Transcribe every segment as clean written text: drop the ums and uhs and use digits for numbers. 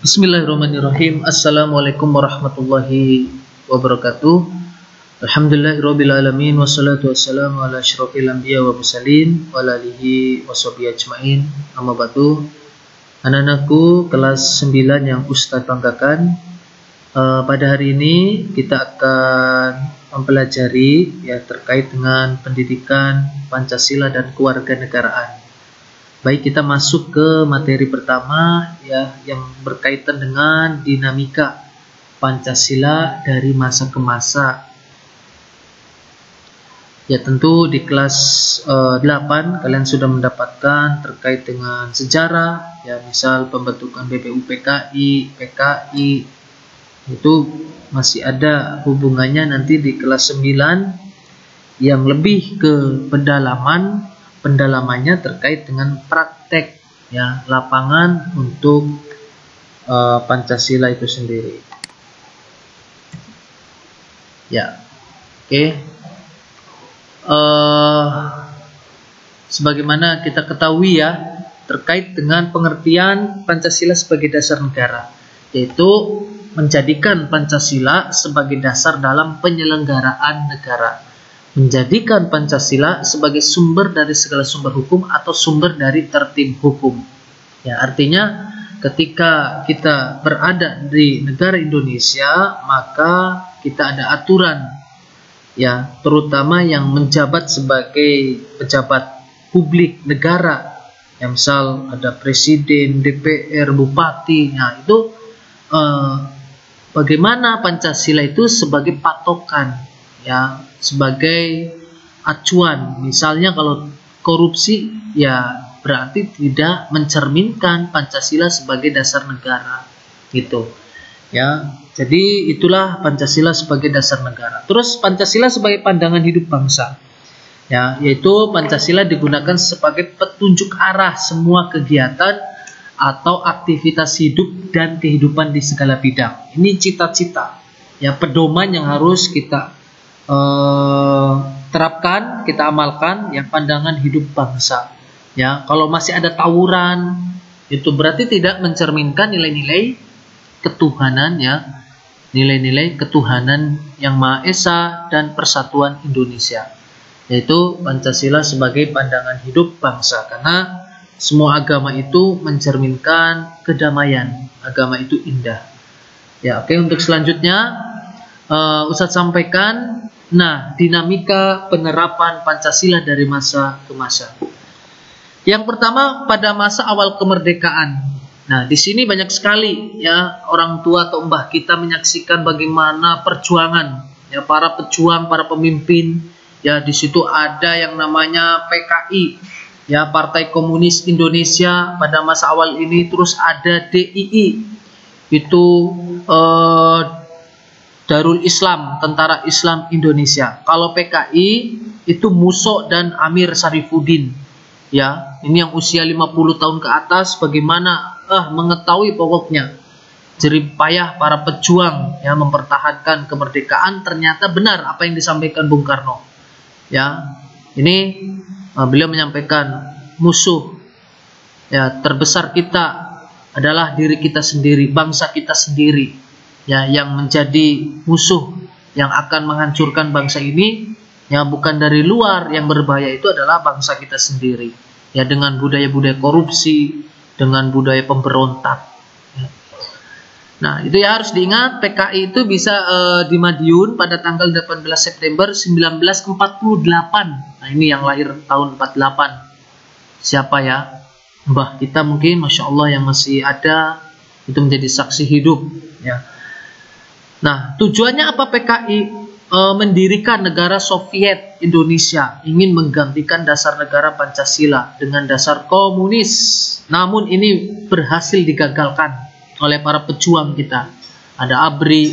Bismillahirrahmanirrahim. Assalamualaikum warahmatullahi wabarakatuh. Alhamdulillahirabbil alamin wassalatu wassalamu ala asyrofil anbiya wa mursalin wa ala alihi washabihi ajmain. Amma ba'du. Anak-anakku kelas 9 yang Ustaz banggakan, pada hari ini kita akan mempelajari terkait dengan pendidikan Pancasila dan kewarganegaraan. Baik, kita masuk ke materi pertama yang berkaitan dengan dinamika Pancasila dari masa ke masa. Tentu di kelas 8 kalian sudah mendapatkan terkait dengan sejarah, misal pembentukan BPUPKI, PKI, itu masih ada hubungannya nanti di kelas 9 yang lebih ke pendalamannya terkait dengan praktek lapangan untuk Pancasila itu sendiri. Sebagaimana kita ketahui terkait dengan pengertian Pancasila sebagai dasar negara, yaitu menjadikan Pancasila sebagai dasar dalam penyelenggaraan negara, menjadikan Pancasila sebagai sumber dari segala sumber hukum atau sumber dari tertib hukum. Artinya ketika kita berada di negara Indonesia, maka kita ada aturan terutama yang menjabat sebagai pejabat publik negara, misal ada presiden, DPR, bupati. Itu bagaimana Pancasila itu sebagai patokan, sebagai acuan. Misalnya kalau korupsi, berarti tidak mencerminkan Pancasila sebagai dasar negara, gitu. Jadi itulah Pancasila sebagai dasar negara. Terus Pancasila sebagai pandangan hidup bangsa, yaitu Pancasila digunakan sebagai petunjuk arah semua kegiatan atau aktivitas hidup dan kehidupan di segala bidang. Ini cita-cita, pedoman yang harus kita terapkan, kita amalkan, pandangan hidup bangsa. Kalau masih ada tawuran, itu berarti tidak mencerminkan nilai-nilai ketuhanan, nilai-nilai ketuhanan yang Maha Esa dan persatuan Indonesia, yaitu Pancasila sebagai pandangan hidup bangsa. Karena semua agama itu mencerminkan kedamaian, agama itu indah. Untuk selanjutnya Ustadz sampaikan, dinamika penerapan Pancasila dari masa ke masa. Yang pertama, pada masa awal kemerdekaan. Di sini banyak sekali orang tua atau mbah kita menyaksikan bagaimana perjuangan para pejuang, para pemimpin. Di situ ada yang namanya PKI, Partai Komunis Indonesia pada masa awal ini. Terus ada DII, itu Darul Islam, Tentara Islam Indonesia. Kalau PKI itu Muso dan Amir Sarifuddin. Ini yang usia 50 tahun ke atas, bagaimana mengetahui pokoknya jerih payah para pejuang mempertahankan kemerdekaan. Ternyata benar apa yang disampaikan Bung Karno. Ini beliau menyampaikan musuh terbesar kita adalah diri kita sendiri, bangsa kita sendiri, yang menjadi musuh yang akan menghancurkan bangsa ini. Bukan dari luar, yang berbahaya itu adalah bangsa kita sendiri, dengan budaya-budaya korupsi, dengan budaya pemberontak. Itu harus diingat. PKI itu bisa di Madiun pada tanggal 18 September 1948. Ini yang lahir tahun 48. Siapa Mbah kita mungkin, Masya Allah, yang masih ada, itu menjadi saksi hidup. Tujuannya apa PKI? Mendirikan negara Soviet Indonesia, ingin menggantikan dasar negara Pancasila dengan dasar komunis. Namun ini berhasil digagalkan oleh para pejuang kita. Ada ABRI.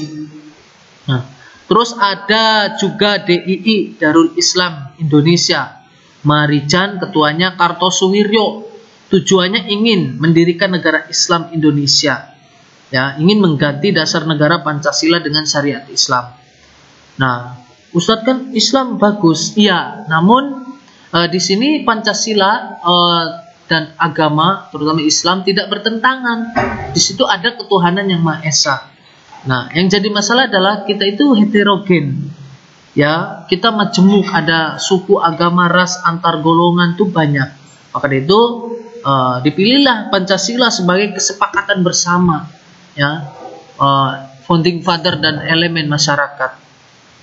Terus ada juga DII, Darul Islam Indonesia. Marijan ketuanya Kartosuwiryo. Tujuannya ingin mendirikan negara Islam Indonesia. Ingin mengganti dasar negara Pancasila dengan syariat Islam. Ustadz, kan Islam bagus, namun di sini Pancasila dan agama, terutama Islam, tidak bertentangan. Di situ ada ketuhanan yang Maha Esa. Nah, yang jadi masalah adalah kita itu heterogen. Ya, kita majemuk, ada suku, agama, ras, antar golongan tuh banyak. Maka dari itu dipilihlah Pancasila sebagai kesepakatan bersama, ya, founding father dan elemen masyarakat.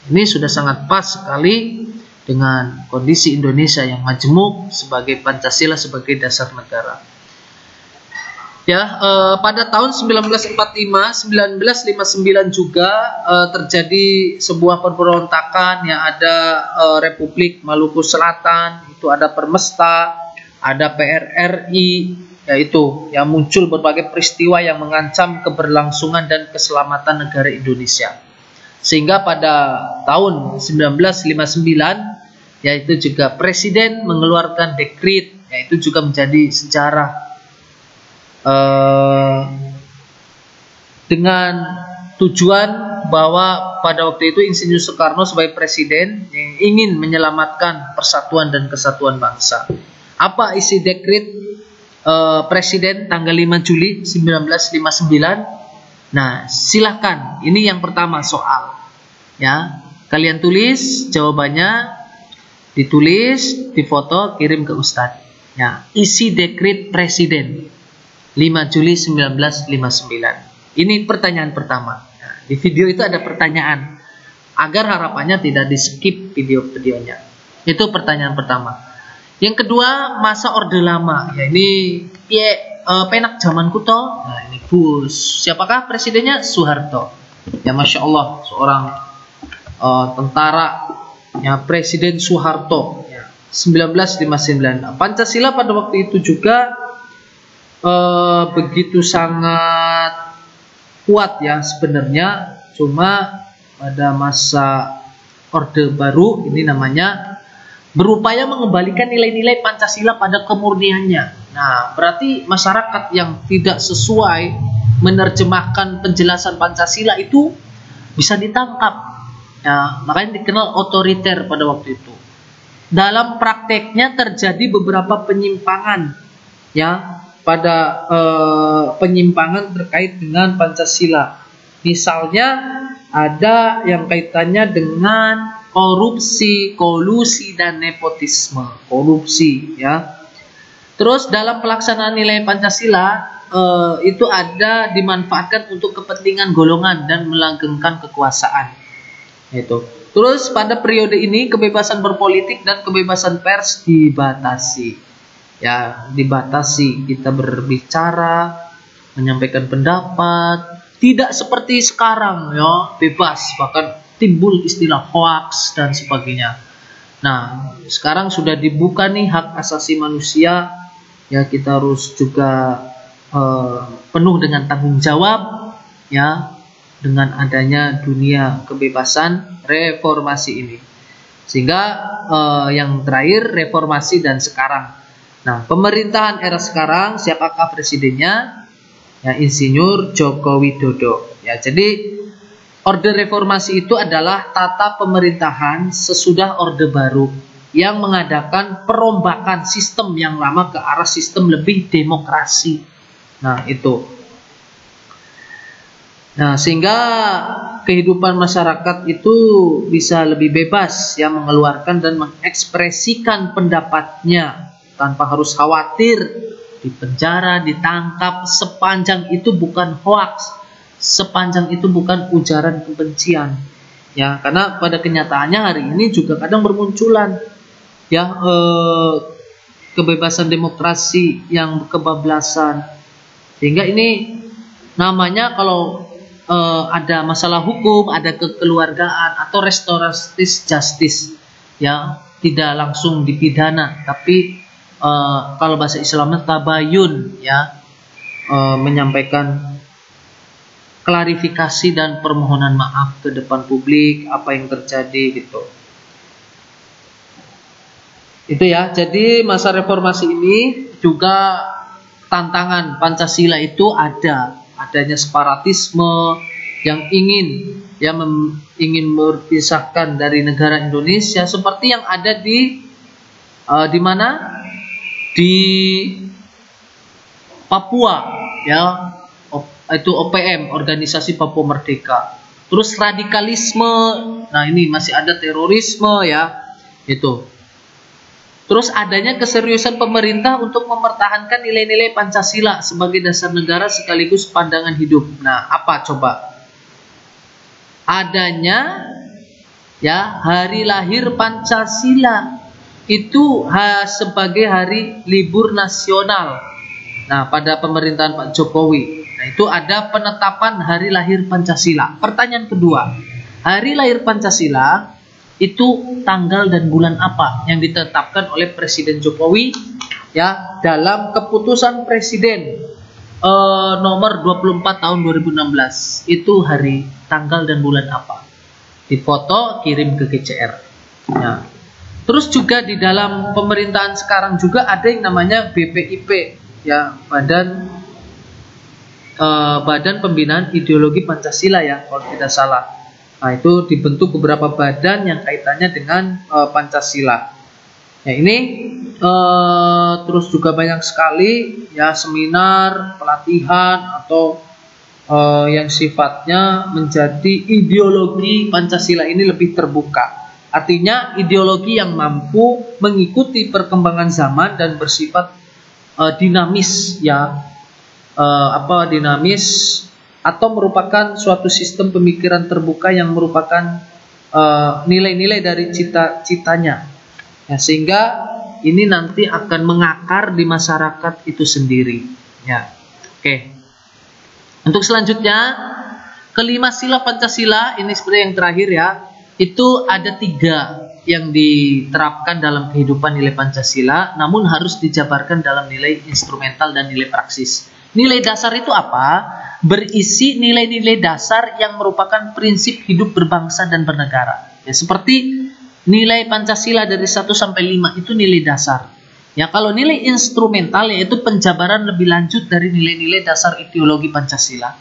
Ini sudah sangat pas sekali dengan kondisi Indonesia yang majemuk sebagai Pancasila sebagai dasar negara. Ya, pada tahun 1945-1959 juga terjadi sebuah pemberontakan, yang ada Republik Maluku Selatan, itu ada Permesta, ada PRRI, yaitu yang muncul berbagai peristiwa yang mengancam keberlangsungan dan keselamatan negara Indonesia. Sehingga pada tahun 1959 yaitu juga Presiden mengeluarkan dekret, yaitu juga menjadi sejarah, dengan tujuan bahwa pada waktu itu Insinyur Soekarno sebagai Presiden yang ingin menyelamatkan persatuan dan kesatuan bangsa. Apa isi dekret Presiden tanggal 5 Juli 1959? Nah, silahkan. Ini yang pertama soal. Ya, kalian tulis jawabannya, ditulis, difoto, kirim ke Ustadz. Ya, isi dekret Presiden 5 Juli 1959. Ini pertanyaan pertama. Nah, di video itu ada pertanyaan agar harapannya tidak di-skip video-videonya. Itu pertanyaan pertama. Yang kedua, masa Orde Lama. Ya, ini penak zaman kuto. Nah, ini Gus. Siapakah presidennya? Soeharto. Ya, Masya Allah, seorang tentara, ya, Presiden Soeharto, ya, 1959. Pancasila pada waktu itu juga begitu sangat kuat, ya, sebenarnya. Cuma pada masa Orde Baru ini namanya berupaya mengembalikan nilai-nilai Pancasila pada kemurniannya. Nah, berarti masyarakat yang tidak sesuai menerjemahkan penjelasan Pancasila itu bisa ditangkap. Ya, makanya dikenal otoriter pada waktu itu. Dalam prakteknya terjadi beberapa penyimpangan, ya, pada penyimpangan terkait dengan Pancasila. Misalnya ada yang kaitannya dengan korupsi, kolusi, dan nepotisme. Korupsi, ya. Terus dalam pelaksanaan nilai Pancasila itu ada dimanfaatkan untuk kepentingan golongan dan melanggengkan kekuasaan. Itu. Terus pada periode ini kebebasan berpolitik dan kebebasan pers dibatasi. Ya, dibatasi, kita berbicara, menyampaikan pendapat, tidak seperti sekarang, ya, bebas, bahkan timbul istilah hoax dan sebagainya. Nah, sekarang sudah dibuka nih hak asasi manusia, ya, kita harus juga penuh dengan tanggung jawab, ya, dengan adanya dunia kebebasan reformasi ini. Sehingga yang terakhir reformasi dan sekarang. Nah, pemerintahan era sekarang, siapakah presidennya? Ya, Insinyur Joko Widodo. Ya, jadi Orde Reformasi itu adalah tata pemerintahan sesudah Orde Baru yang mengadakan perombakan sistem yang lama ke arah sistem lebih demokrasi. Nah, itu. Nah, sehingga kehidupan masyarakat itu bisa lebih bebas, ya, mengeluarkan dan mengekspresikan pendapatnya tanpa harus khawatir dipenjara, ditangkap, sepanjang itu bukan hoaks, sepanjang itu bukan ujaran kebencian, ya. Karena pada kenyataannya hari ini juga kadang bermunculan, ya, kebebasan demokrasi yang kebablasan, sehingga ini namanya kalau ada masalah hukum, ada kekeluargaan atau restoratif justice, ya, tidak langsung dipidana, tapi kalau bahasa Islamnya tabayun, ya, menyampaikan klarifikasi dan permohonan maaf ke depan publik apa yang terjadi, gitu. Itu, ya. Jadi masa reformasi ini juga tantangan Pancasila itu adanya separatisme yang ingin, ya, ingin berpisahkan dari negara Indonesia seperti yang ada di mana? Di Papua ya, itu OPM, Organisasi Papua Merdeka. Terus radikalisme, nah ini masih ada terorisme ya, itu. Terus adanya keseriusan pemerintah untuk mempertahankan nilai-nilai Pancasila sebagai dasar negara sekaligus pandangan hidup. Nah, apa coba? Adanya ya hari lahir Pancasila itu sebagai hari libur nasional. Nah, pada pemerintahan Pak Jokowi, nah itu ada penetapan hari lahir Pancasila. Pertanyaan kedua, hari lahir Pancasila itu tanggal dan bulan apa yang ditetapkan oleh Presiden Jokowi ya dalam keputusan Presiden nomor 24 tahun 2016? Itu hari, tanggal dan bulan apa? Difoto, kirim ke GCR. Ya. Terus juga di dalam pemerintahan sekarang juga ada yang namanya BPIP ya, Badan Pembinaan Ideologi Pancasila ya, kalau tidak salah. Nah, itu dibentuk beberapa badan yang kaitannya dengan Pancasila. Ya, ini terus juga banyak sekali ya seminar, pelatihan atau yang sifatnya menjadi ideologi Pancasila ini lebih terbuka. Artinya ideologi yang mampu mengikuti perkembangan zaman dan bersifat dinamis ya, dinamis atau merupakan suatu sistem pemikiran terbuka yang merupakan nilai-nilai dari cita-citanya ya, sehingga ini nanti akan mengakar di masyarakat itu sendiri ya. Oke. Untuk selanjutnya, kelima sila Pancasila ini seperti yang terakhir ya, itu ada 3 yang diterapkan dalam kehidupan nilai Pancasila, namun harus dijabarkan dalam nilai instrumental dan nilai praksis. Nilai dasar itu apa? Berisi nilai-nilai dasar yang merupakan prinsip hidup berbangsa dan bernegara. Ya, seperti nilai Pancasila dari 1 sampai 5 itu nilai dasar. Ya, kalau nilai instrumental yaitu penjabaran lebih lanjut dari nilai-nilai dasar ideologi Pancasila.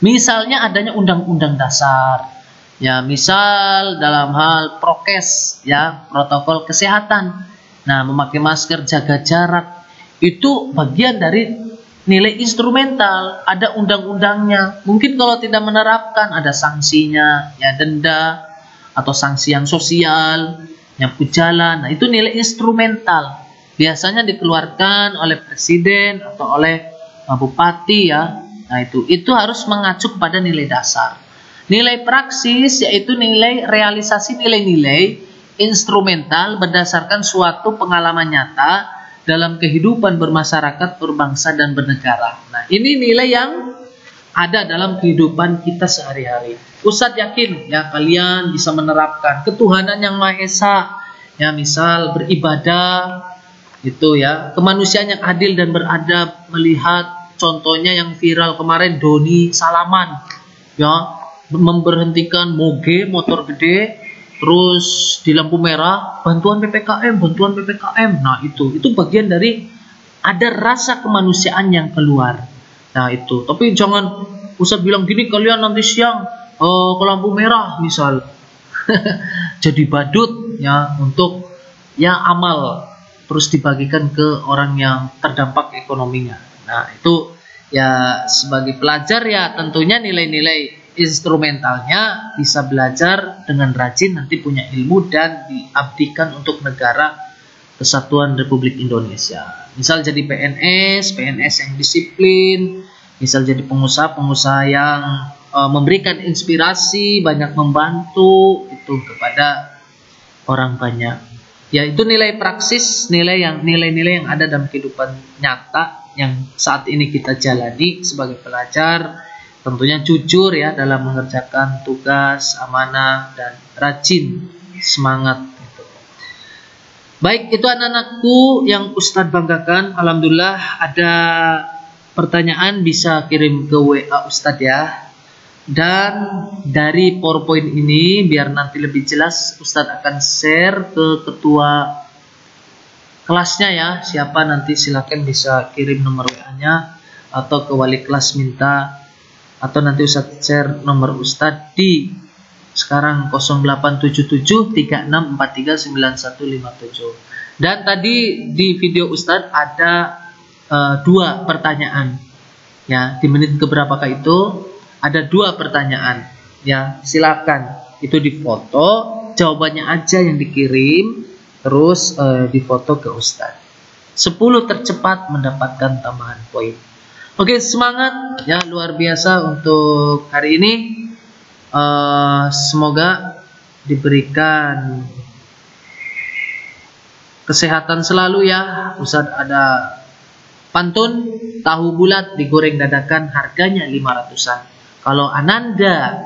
Misalnya adanya undang-undang dasar. Ya, misal dalam hal prokes ya, protokol kesehatan. Nah, memakai masker, jaga jarak itu bagian dari nilai instrumental, ada undang-undangnya. Mungkin kalau tidak menerapkan ada sanksinya, ya denda atau sanksi yang sosial, nyapu jalan. Nah, itu nilai instrumental. Biasanya dikeluarkan oleh presiden atau oleh bupati ya. Nah, itu harus mengacu pada nilai dasar. Nilai praksis yaitu nilai realisasi nilai-nilai instrumental berdasarkan suatu pengalaman nyata dalam kehidupan bermasyarakat, berbangsa dan bernegara. Nah, ini nilai yang ada dalam kehidupan kita sehari-hari. Ustadz yakin ya kalian bisa menerapkan ketuhanan yang Maha Esa. Ya, misal beribadah itu ya, kemanusiaan yang adil dan beradab, melihat contohnya yang viral kemarin Doni Salaman ya, memberhentikan moge motor gede terus di lampu merah, bantuan PPKM. Nah, itu bagian dari ada rasa kemanusiaan yang keluar. Nah, itu. Tapi jangan usah bilang gini, kalian nanti siang ke lampu merah misal. Jadi badut ya, untuk ya amal terus dibagikan ke orang yang terdampak ekonominya. Nah, itu ya sebagai pelajar ya tentunya nilai-nilai instrumentalnya bisa belajar dengan rajin, nanti punya ilmu dan diabdikan untuk negara Kesatuan Republik Indonesia. Misal jadi PNS yang disiplin, misal jadi pengusaha yang memberikan inspirasi, banyak membantu itu kepada orang banyak. Ya, itu nilai praksis, nilai-nilai yang ada dalam kehidupan nyata yang saat ini kita jalani sebagai pelajar. Tentunya jujur ya dalam mengerjakan tugas, amanah, dan rajin, semangat. Gitu. Baik, itu anak-anakku yang Ustadz banggakan. Alhamdulillah ada pertanyaan bisa kirim ke WA Ustadz ya. Dan dari PowerPoint ini biar nanti lebih jelas Ustadz akan share ke ketua kelasnya ya. Siapa nanti silakan bisa kirim nomor WA-nya atau ke wali kelas minta. Atau nanti Ustadz share nomor Ustadz di sekarang 087736439157. Dan tadi di video Ustadz ada 2 pertanyaan. Ya, di menit keberapakah itu ada 2 pertanyaan. Ya, silakan itu difoto, jawabannya aja yang dikirim, terus difoto ke Ustadz. 10 tercepat mendapatkan tambahan poin. Oke, semangat ya, luar biasa untuk hari ini. Semoga diberikan kesehatan selalu ya. Ustadz ada pantun, tahu bulat digoreng dadakan harganya 500-an. Kalau Ananda,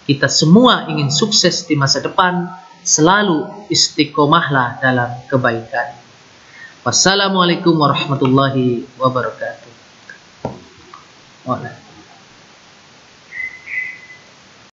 kita semua ingin sukses di masa depan, selalu istiqomahlah dalam kebaikan. Wassalamualaikum warahmatullahi wabarakatuh.